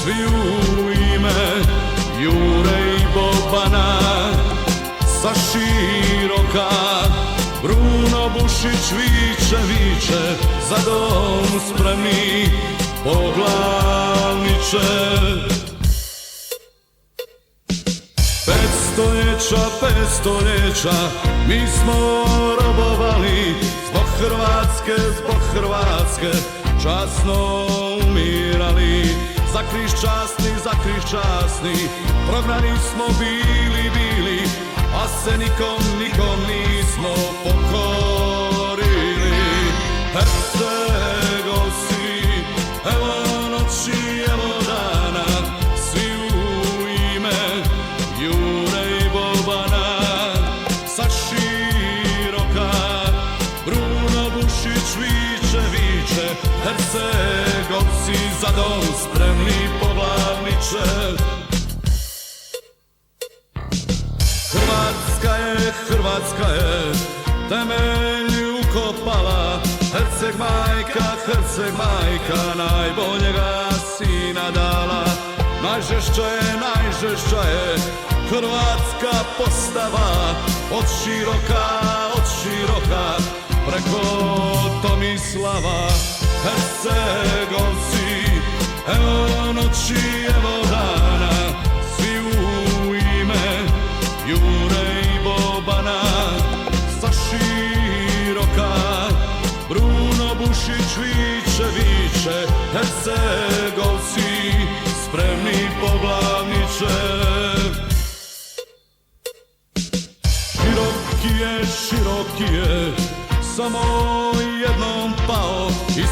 svi u ime Jure i Bobana. Sa široka Bruno Bušić viče, za dom spremni poglavniče. 500 stoljeća mi smo robovali, zbog Hrvatske časno umirali. Za križ časni, prognani smo bili, a se nikom nismo pokorili. Hercegovci, evo noći, evo dana, svi u ime Jure i Bobana. Sa široka Bruno Bušić viče, Hercegovci za dom spremni poglavniče. Hrvatska je temelj ukopala, Herceg majka najboljega sina dala. Najžešća je hrvatska postava, od široka preko Tomislava. Hercegovci, evo noći, evo dana, svi u ime Jure i Bobana. Sa široka Bruno Bušić viče, Hercegovci spremni poglavniče. Široki je samo jednom pao, i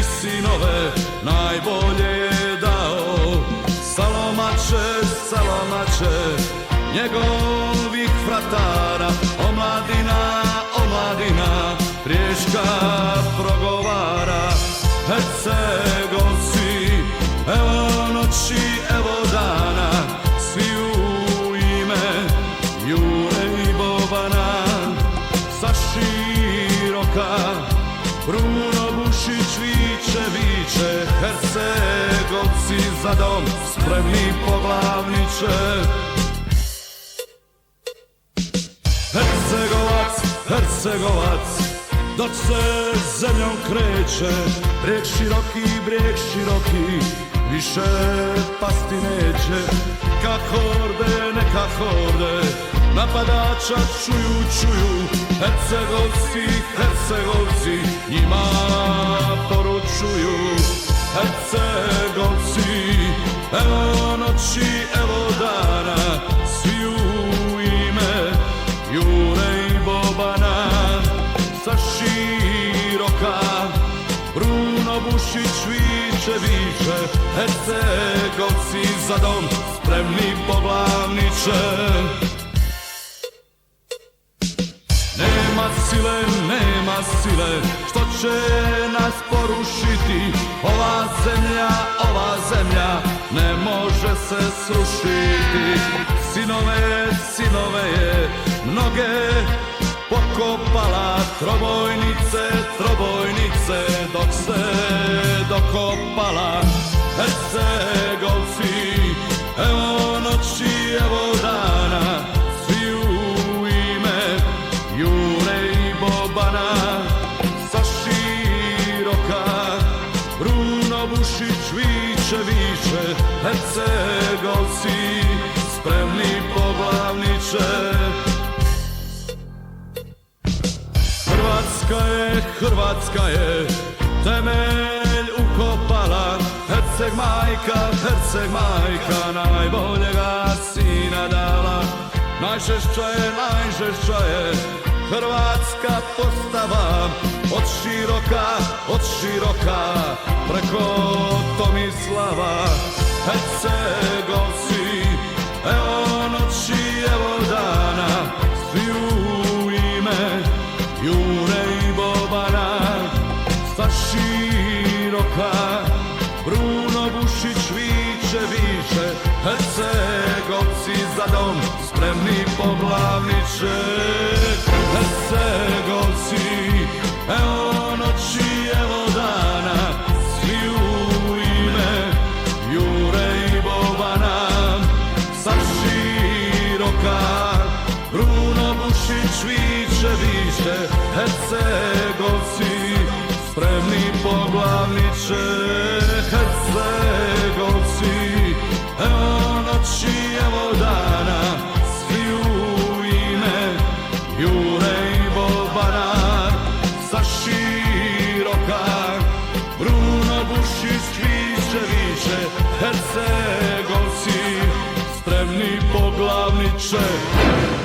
sinove najbolje je dao. Salomače njegovih fratara, omladina riječka progovara. Hercegovci, evo noći, evo dana, svi u ime Jure i Bobana. Sa široka Bruno Bušić viče, Hercegovci za dom spremni poglavniče. Hercegovac, dok se zemljom kreće, brijeg široki, više pasti neće. Neka horde, napadača čuju, Hercegovci njima poručuju. Hercegovci, evo noći, evo dana, svi u ime Jure i Bobana. Sa široka Bruno Bušić viče, Hercegovci za dom spremni poglavniče. Nema sile, što će nas porušiti. Ova zemlja ne može se srušiti. Sinove je mnoge pokopala, trobojnice dok se dokopala. Hercegovci, evo noći, evo dana, svi u ime Jure i Bobana. Sa široka Bruno Bušić viče, Hercegovci spremni poglavniče. Hrvatska je temelj ukopala, Herceg majka najboljega sina dala. Najžešća je hrvatska postava, od široka preko Tomislava. Hercegovci, evo noći, evo dana, svi u ime Jure i Bobana. Sa široka Bruno Bušić viče, Hercegovci za dom spremni poglavniče. Hercegovci, evo noći, evo dana, svi u ime Bosniče, Hercegovci, spremni poglavniče.